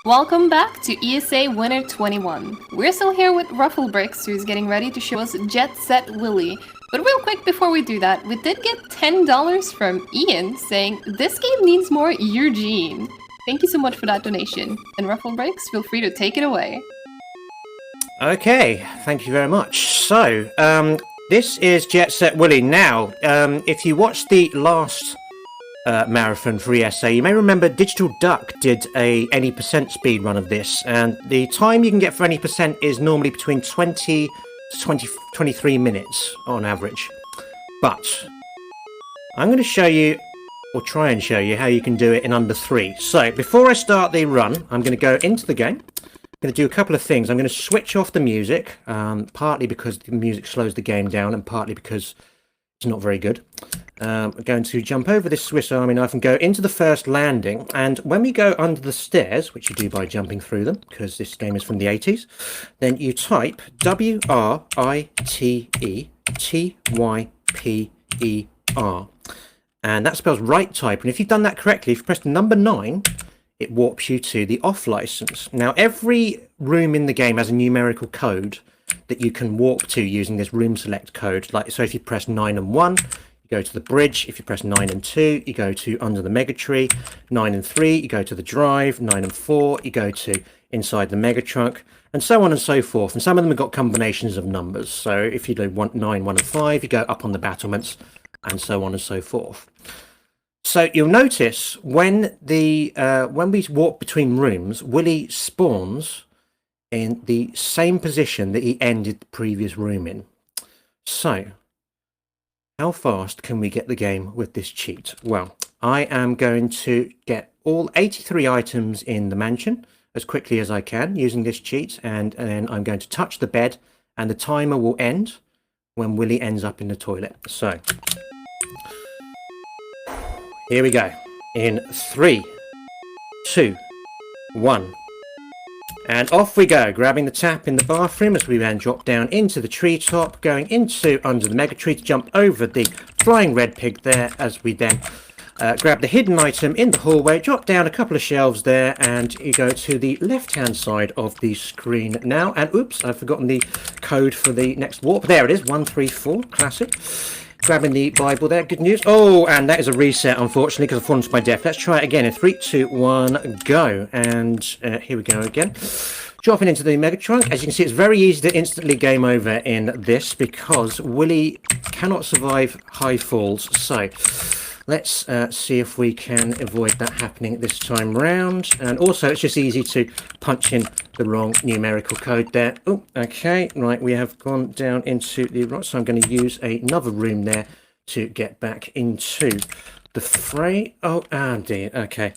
Welcome back to ESA Winner 21. We're still here with RuffledBricks, who's getting ready to show us Jet Set Willy. But real quick before we do that, we did get $10 from Ian saying, "This game needs more Eugene." Thank you so much for that donation. And RuffledBricks, feel free to take it away. Okay, thank you very much. So, this is Jet Set Willy. Now, if you watched the last marathon for ESA, you may remember Digital Duck did any percent speed run of this, and the time you can get for any percent is normally between 20 to 23 minutes on average. But I'm going to show you, or try and show you, how you can do it in under 3. So before I start the run, I'm going to go into the game. I'm going to do a couple of things. I'm going to switch off the music, partly because the music slows the game down and partly because it's not very good. I'm going to jump over this Swiss Army knife and go into the first landing. And when we go under the stairs, which you do by jumping through them, because this game is from the 80s, then you type WRITETYPER. And that spells right type. And if you've done that correctly, if you press the number 9, it warps you to the off license. Now, every room in the game has a numerical code that you can warp to using this room select code. Like, so if you press 9 and 1, you go to the bridge. If you press 9 and 2, you go to under the mega tree. 9 and 3, you go to the drive. 9 and 4, you go to inside the mega trunk, and so on and so forth. And some of them have got combinations of numbers. So if you do 9, 1 and 5, you go up on the battlements, and so on and so forth. So you'll notice when we walk between rooms, Willy spawns in the same position that he ended the previous room in. So how fast can we get the game with this cheat? Well, I am going to get all 83 items in the mansion as quickly as I can using this cheat, and then I'm going to touch the bed, and the timer will end when Willy ends up in the toilet. So here we go. In 3, 2, 1. And off we go, grabbing the tap in the bathroom as we then drop down into the treetop, going into under the mega tree to jump over the flying red pig there, as we then grab the hidden item in the hallway, drop down a couple of shelves there, and you go to the left-hand side of the screen now. And oops, I've forgotten the code for the next warp. There it is, 134, classic. Grabbing the Bible there, good news. Oh, and that is a reset, unfortunately, because I've fallen to my death. Let's try it again in 3, 2, 1, go. And here we go again. Dropping into the mega trunk. As you can see, it's very easy to instantly game over in this because Willy cannot survive high falls. So let's see if we can avoid that happening this time round. And also, it's just easy to punch in the wrong numerical code there. Oh, okay, right, we have gone down into the right, so I'm going to use another room there to get back into the fray. Oh, dear, okay.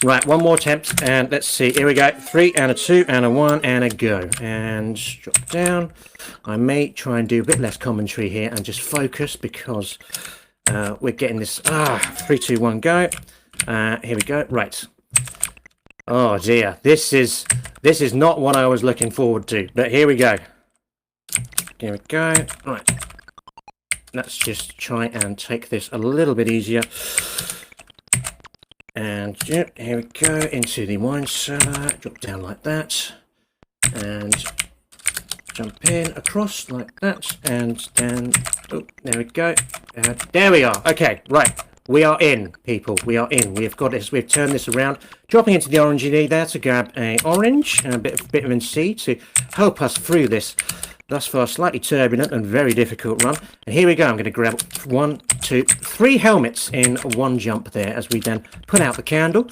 Right, one more attempt, and let's see, here we go. 3 and a 2 and a 1 and a go. And drop down. I may try and do a bit less commentary here and just focus because we're getting this. 3, 2, 1, go. Here we go. Right. Oh dear, this is not what I was looking forward to. But here we go. Here we go. Right. Let's just try and take this a little bit easier. And yeah, here we go into the wine cellar. Drop down like that, and jump in across like that, and then oh, there we go. There we are. Okay, right. We are in, people. We are in. We have got this. We've turned this around. Dropping into the orangey there to grab a orange and a bit of vitamin C to help us through this thus far slightly turbulent and very difficult run. And here we go. I'm going to grab 1, 2, 3 helmets in one jump there as we then put out the candle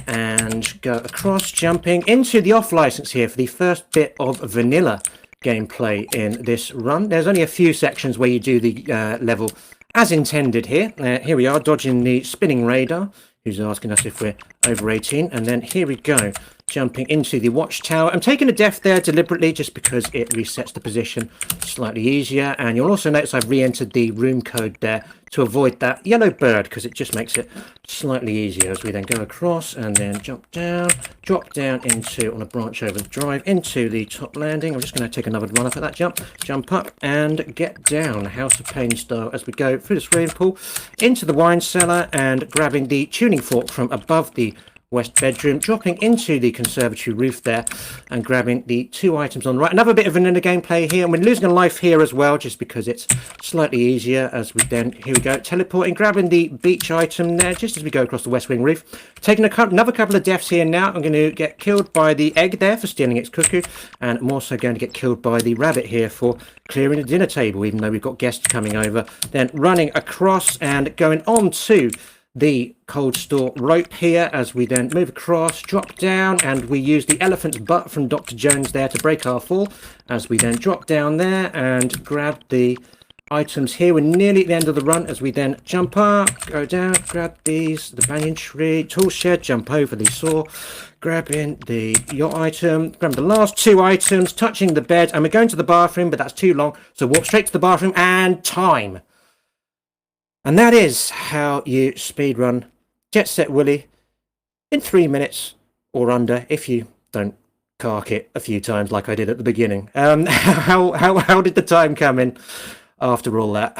and go across, jumping into the off license here for the first bit of vanilla gameplay in this run. There's only a few sections where you do the level as intended here. Here we are, dodging the spinning radar, who's asking us if we're over 18. And then here we go, jumping into the watchtower. I'm taking a death there deliberately just because it resets the position slightly easier. And you'll also notice I've re-entered the room code there to avoid that yellow bird because it just makes it slightly easier as we then go across and then jump down, drop down into, on a branch over the drive, into the top landing. I'm just going to take another run up at that jump up and get down, House of Pain style, as we go through the swimming pool into the wine cellar and grabbing the tuning fork from above the west bedroom, dropping into the conservatory roof there and grabbing the 2 items on the right. Another bit of vanilla gameplay here, and we're losing a life here as well, just because it's slightly easier as we then, here we go, teleporting, grabbing the beach item there, just as we go across the west wing roof. Taking another couple of deaths here now. I'm going to get killed by the egg there for stealing its cuckoo, and I'm also going to get killed by the rabbit here for clearing the dinner table, even though we've got guests coming over. Then running across and going on to the cold store rope here as we then move across, drop down, and we use the elephant's butt from Dr. Jones there to break our fall as we then drop down there and grab the items here. We're nearly at the end of the run as we then jump up, go down, grab these, the banyan tree, tool shed, jump over the saw, grabbing the yacht item, grab the last 2 items, touching the bed, and we're going to the bathroom, but that's too long, so walk straight to the bathroom, and time. And that is how you speedrun Jet Set Willy in 3 minutes or under, if you don't cark it a few times like I did at the beginning. How did the time come in after all that?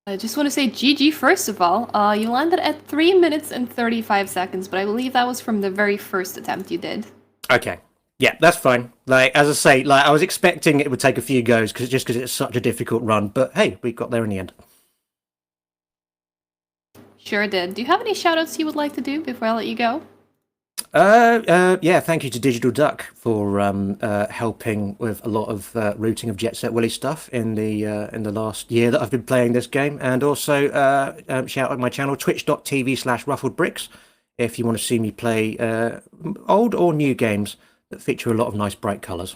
I just want to say GG first of all. You landed at 3 minutes and 35 seconds, but I believe that was from the very first attempt you did. Okay. Yeah, that's fine. Like, as I say, like I was expecting it would take a few goes just because it's such a difficult run, but hey, we got there in the end. Sure did. Do you have any shoutouts you would like to do before I let you go? Yeah, thank you to Digital Duck for helping with a lot of routing of Jet Set Willy stuff in the last year that I've been playing this game, and also shout out my channel twitch.tv/RuffledBricks if you want to see me play old or new games that feature a lot of nice bright colours.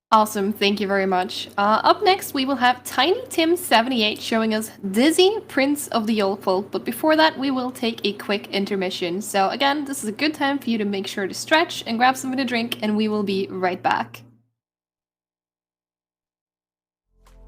Awesome, thank you very much. Up next, we will have Tiny Tim 78 showing us Dizzy, Prince of the Yolkful, but before that, we will take a quick intermission. So again, this is a good time for you to make sure to stretch and grab something to drink, and we will be right back.